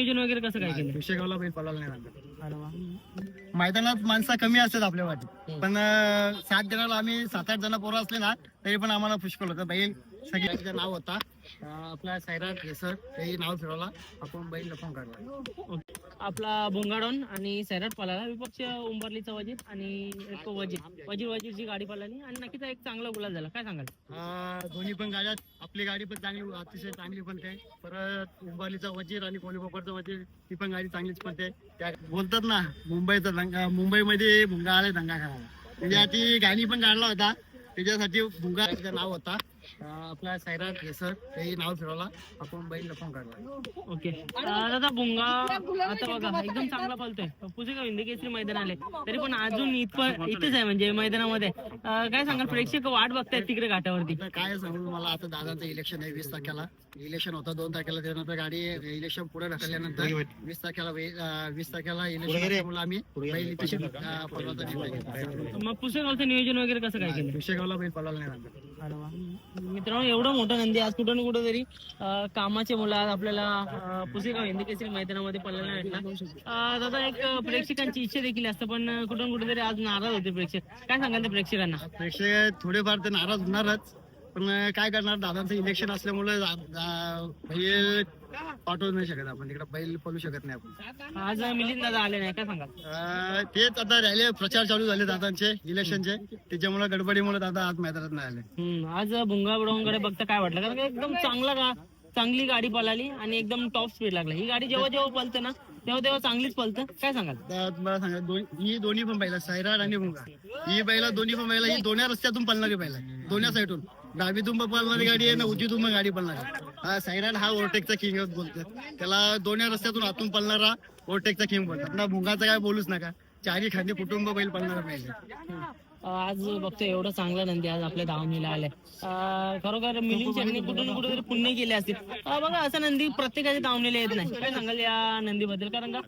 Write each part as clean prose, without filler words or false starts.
नियोजन वगैरे कसं काय केलं? शेगावला बैल पळाला नाही लागला. अरे वा. मैदानात माणसं कमी असतात आपल्या वाटी, पण 7 जणाला आम्ही 7-8 जण पोरं असले ना तरी पण आम्हाला पुष्कळ होतं. बैल सगळ्यांचं नाव होता आपला सैराट केसर, तेही नाव फिरवला, आपण बैल लपवून काढला. आपला भोंगाडॉन आणि सैराट पळाला, विपक्ष उंबरलीचा वजीर आणि एक वजीरची गाडी पळाली आणि नक्कीच एक चांगला गुलाल झाला. काय सांगाल? दोन्ही पण गाड्यात आपली गाडी पण चांगली, अतिशय चांगली पण ते. परत उंबरलीचा वजीर आणि कोलीपोपरचा वजीर, ती पण गाडी चांगलीच पण ते. त्या बोलतात ना मुंबईचा दंगा, मुंबईमध्ये भुंगा आले दंगा करायला, म्हणजे ती गाणी पण काढला होता. त्याच्यासाठी भुंगा नाव होता आपला सैराट केसर, तेही नाव फिरवला, आपण बैल लपवून काढला. ओके दादा, भुंगा आता बघा एकदम चांगला पळतोय. पुसेगाव हिंदी केसरी मैदान आले तरी पण अजून इथेच आहे म्हणजे मैदानामध्ये. काय सांगाल, प्रेक्षक वाट बघतायत तिकडे घाटावरती? काय सांगू मला, आता दादांचं इलेक्शन आहे 20 तारखेला. इलेक्शन होता 2 तारखेला, त्यानंतर गाडी इलेक्शन पुढे ढकलल्यानंतर 20 तारखेला इलेक्शन आम्ही बैल इथे पळवायचा निर्णय घेतला. मग पुसेगावचं नियोजन वगैरे कसं काय केलं? शेगावला बैल पळाला नाही लागला. मित्रांनो, एवढं मोठं नंदी आज कुठं ना कुठं तरी कामाचे मुलं आज आपल्याला पुसेगाव हिंदी केसरी मैदानामध्ये पळायला भेटला. दादा, एक प्रेक्षकांची इच्छा देखील असतं, पण कुठं ना कुठं तरी आज नाराज होते प्रेक्षक. काय सांगाल त्या प्रेक्षकांना? प्रेक्षक थोडेफार ते नाराज होणारच, पण काय करणार, दादांचं इलेक्शन असल्यामुळे बैल पाठवू नाही शकत आपण तिकडे, बैल पळू शकत नाही आपण. आज मिलिंद दादा आले नाही, काय सांगाल? तेच आता रॅली प्रचार चालू झाले दादांचे इलेक्शनचे, त्याच्यामुळे गडबडीमुळे दादा आज मैदानात नाही आले. आज भुंगा बुडवूनकडे बघता काय वाटलं? कारण का एकदम चांगली गाडी पळाली आणि एकदम टॉप स्पीड लागला. ही गाडी जेव्हा पळते ना तेव्हा चांगलीच पळतं. काय सांगाल? मला सांगा, ही दोन्ही पण बैला, सैराट आणि भुंगा, ही बैला दोन्ही पण बैला, ही दोन्ही रस्त्यातून पळणारी बैला, दोन्ही साईडून. डावीतून पळणारी गाडी आहे ना उजवीतून पण गाडी पळणारी. सैराट हा ओव्हरटेकचा किंग बोलतात त्याला, दोन्ही रस्त्यातून आतून पळणारा ओव्हरटेकचा किंग बोलतात ना. भुंगाचं काय बोलूच नका, चारी खांदी कुटुंब बैल पळणारा पाहिजे. आज बघतो एवढं चांगला नंदी आज आपल्या धावणीला आलाय. खरोखर मिलिंद शेटने कुठून कुठेतरी पुण्य केले असतील. बघा, असा नंदी प्रत्येकाच्या धावणीला येत नाही. काय सांगाल या नंदीबद्दल? कारण का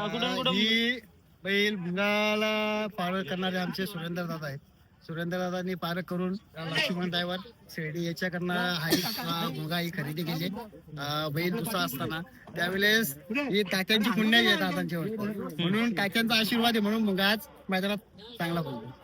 कुठून कुठं ही बैल भुंगाला पार करणारे आमचे सुरेंद्र दादा आहेत. सुरेंद्र दादांनी पार करून लक्ष्मण ड्रायव्हर शिर्डी याच्याकडनं भुंगा ही खरेदी केली. बैल दुसरा असताना त्यावेळेस ही काक्यांची पुण्य आहे दादांच्यावर, म्हणून काक्यांचा आशीर्वाद आहे, म्हणून भुंगा आज मैदानात चांगला बोलतो.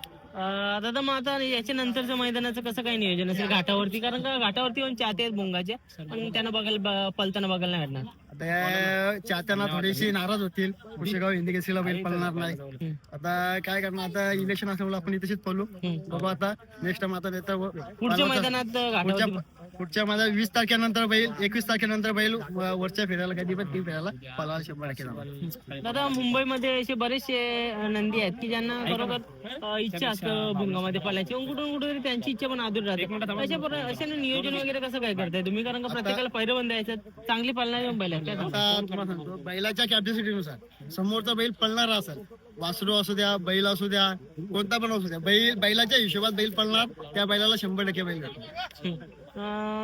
दादा, मग आता याच्या नंतरच्या मैदानाचं कसं काय नियोजन असेल घाटावरती? कारण का घाटावरती पण चाहते आहेत भुंगाचे, पण त्यांना पळताना बघायला नाही भेटणार. आता चाहत्यांना थोडीशी नाराज होतील, पुसेगाव हिंदी केसरीला बैल पळणार नाही. आता काय करणार, आता इलेक्शन असल्यामुळे आपण इथेच पळू. बघू आता नेक्स्ट टाइम आता पुढच्या मैदानात पुढच्या माझा 20 तारखेनंतर बैल, 21 तारखेनंतर बैल वरच्या फेऱ्याला कधी पण 3 फेऱ्याला पळायला 100%. दादा, मुंबईमध्ये असे बरेचसे नंदी आहेत की ज्यांना बरोबर इच्छा असतं भुंगामध्ये पळायची, कुठून कुठे त्यांची इच्छा पण अधूर राहते. अशा नियोजन वगैरे कसं काय करताय तुम्ही? कारण का प्रत्येकाला पैरबंद द्यायचं, चांगली पळणारी बैल आहे. आता तुम्हाला सांगतो, बैलाच्या कॅपॅसिटीनुसार समोरचा बैल पळणारा असेल, वासरू असू द्या, बैल असू द्या, कोणता पण असू द्या, बैलाच्या हिशोबात बैल पळणार, त्या बैलाला 100% बैल करतो.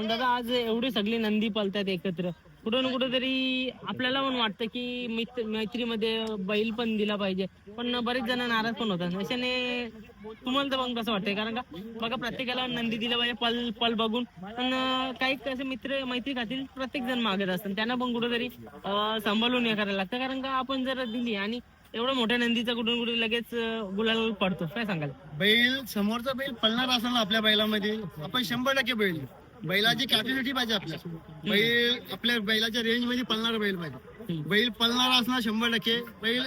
दादा, आज एवढी सगळी नंदी पळतात एकत्र, कुठं ना कुठं तरी आपल्याला पण वाटतं की मैत्रीमध्ये बैल पण दिला पाहिजे, पण बरेच जण नाराज पण होतात. अशाने तुम्हाला तर मग कसं वाटतंय? कारण का बघा, प्रत्येकाला नंदी दिलं पाहिजे पल बघून, पण काही कसे मैत्री खातील प्रत्येक जण मागत असतात, त्यांना पण कुठेतरी सांभाळून हे करायला लागतं. कारण का आपण जर दिली आणि एवढ्या मोठ्या नंदीचा कुठून कुठे लगेच गुलाल पडतो. काय सांगाल? बैल समोरचा बैल पळणार असेल ना आपल्या बैलामध्ये, आपण 100% बैल, बैलाची कॅपॅसिटी पाहिजे आपल्या, बैल आपल्या बैलाच्या रेंज मध्ये पळणारा बैल पाहिजे. बैल पळणारा असणार 100%, बैल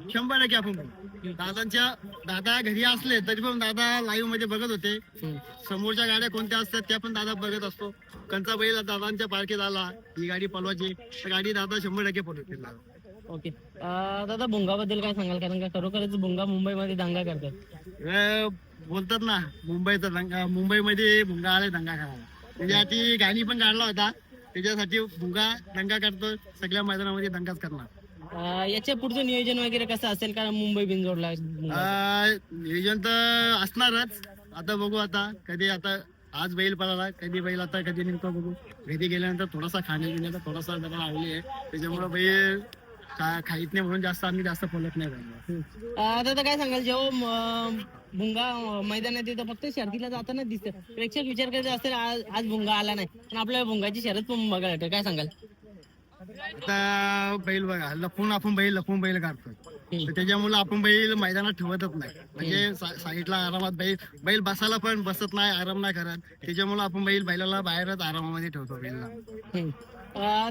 100% आपण. दादा घरी असले तरी पण दादा लाईव्ह मध्ये बघत होते, समोरच्या गाड्या कोणत्या असतात त्या पण दादा बघत असतो. कोणता बैल दादांच्या पार्केत आला, ही गाडी पळवायची, तर गाडी दादा 100% पळवतील. ओके दादा, भुंगाबद्दल काय सांगाल? कारण का खरोखरच भुंगा मुंबईमध्ये दंगा करतात. बोलतात ना मुंबईचा दंगा, मुंबईमध्ये भुंगा आले दंगा करायला, त्याच्यासाठी गाणी पण काढला होता. त्याच्यासाठी भुंगा दंगा करतो, सगळ्या मैदानामध्ये दंगाच करणार. याच्या पुढचं नियोजन वगैरे कसं असेल? कारण मुंबई बिनजोडला नियोजन तर असणारच. आता बघू, आता कधी, आता आज बैल पळाला, कधी बैल आता कधी निघतो बघू. घरी गेल्यानंतर थोडासा खाण्यापिण्याचा थोडासा दबाव आवली आहे, त्याच्यामुळे बैल खाईत नाही, म्हणून आम्ही जास्त पळत नाही. दादा, काय सांगाल, जेव्हा भुंगा मैदानात येतो फक्त शर्यतीला जाताना दिसतं, प्रेक्षक विचार करत असेल आज भुंगा आला नाही, पण आपल्या भुंगाची शर्यत पण बघायला भेटते. काय सांगाल? आता बैल बघा आपण लपून बैल काढतो तर त्याच्यामुळे आपण बैल मैदानात ठेवतच नाही. म्हणजे साईडला आरामात बैल बसायला पण बसत नाही, आराम नाही करत. त्याच्यामुळे आपण बैलाला बाहेरच आरामामध्ये ठेवतो बैलला.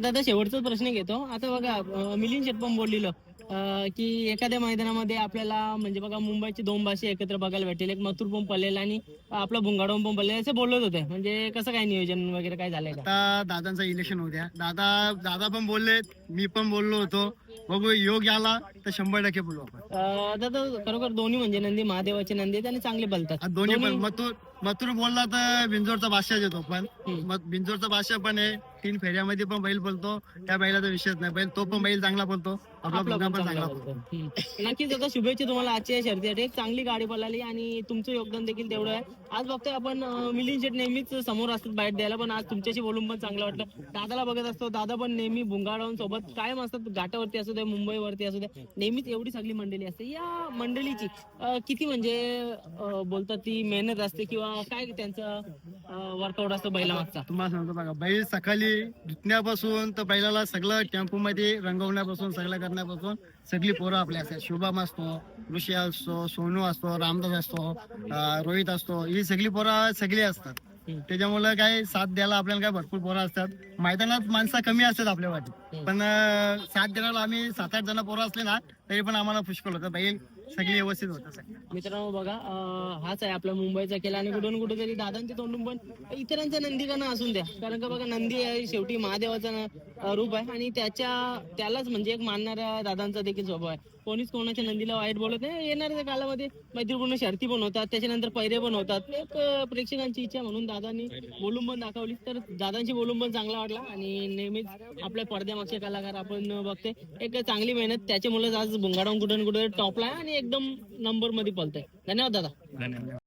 दादा शेवटचाच प्रश्न घेतो. आता बघा मिलिंद शेट पण बोललेलं की एखाद्या मैदानामध्ये आपल्याला म्हणजे बघा मुंबईची दोन भाषे एकत्र बघायला भेटेल, एक मथुर पण पळेल आणि आपला भुंगाडोम पण पळेल असं बोलत होते. म्हणजे कसं काय नियोजन वगैरे काय झालंय का? आता दादांचं इलेक्शन होत्या, दादा पण बोलले, मी पण बोललो होतो. बघू योग आला तर 100% बोलू आपण. दादा खरोखर दोन्ही म्हणजे नंदी महादेवाचे नंदी आहेत आणि चांगले बोलतात. दोन्ही पण मथुर बोलला तर बिंजोरचा बादशाह येतो, पण बिंजोरचा बादशाह पण आहे. 3 फेऱ्यामध्ये पण बैल बोलतो, त्या बैलाचा विषयच नाही. तो पण बैल चांगला बोलतो, आपला भुंगा पण चांगला बोलतो. नक्कीच दादा शुभेच्छा तुम्हाला आजच्या शर्यतीसाठी. एक चांगली गाडी पळाली आणि तुमचं योगदान देखील तेवढं आहे. आज बघतोय आपण मिलिंद शेट नेहमीच समोर असतात बाईट द्यायला, पण आज तुमच्याशी बोलून पण चांगलं वाटलं. दादाला बघत असतो, दादा पण नेहमी भुंगाडावून सोबत कायम असतात, घाटावरती असू दे मुंबईवरती असू दे, नेहमीच एवढी सगळी मंडळी असते. या मंडळीची किती म्हणजे बोलतात ती मेहनत असते किंवा काय त्यांचं वर्कआउट असतं बैला मागचा? तुम्हाला सांगतो बघा, बैल सकाळी धुतण्यापासून तर बैलाला सगळं टेम्पो मध्ये रंगवण्यापासून सगळं करण्यापासून सगळी पोरं आपल्या असतात. शुभम असतो, ऋषी असतो, सोनू असतो, रामदास असतो, रोहित असतो, ही सगळी पोरं सगळी असतात. त्याच्यामुळे काय साथ द्यायला आपल्याला काय भरपूर पोरं असतात. मैदानात माणसं कमी असतात आपल्या वाटी, पण साथ द्यायला आम्ही 7-8 जण पोरं असले ना तरी पण आम्हाला पुष्कळ होतं. बैल सगळी व्यवस्थित होतं. मित्रांनो बघा हाच आहे आपला मुंबईचा केला आणि कुठून कुठेतरी दादांच्या तोंडून पण इतरांच्या नंदीकांना असून द्या, कारण का बघा नंदी आहे शेवटी महादेवाचा रूप आहे आणि त्यालाच म्हणजे एक मानणाऱ्या दादांचा देखील स्वभाव आहे. कोणीच कोणाच्या नंदीला वाईट बोलत नाही. येणाऱ्या काळामध्ये मैत्रीपूर्ण शर्ती पण होतात, त्याच्यानंतर पैरे पण होतात. एक प्रेक्षकांची इच्छा म्हणून दादांनी बोलून पण दाखवली, तर दादांची बोलून पण चांगला वाटला. आणि नेहमीच आपल्या पडद्यामागचे कलाकार आपण बघते एक चांगली मेहनत, त्याच्यामुळेच आज भुंगाडावून कुठून कुठे टॉपला आहे आणि एकदम नंबर मध्ये पळतंय. धन्यवाद दादा.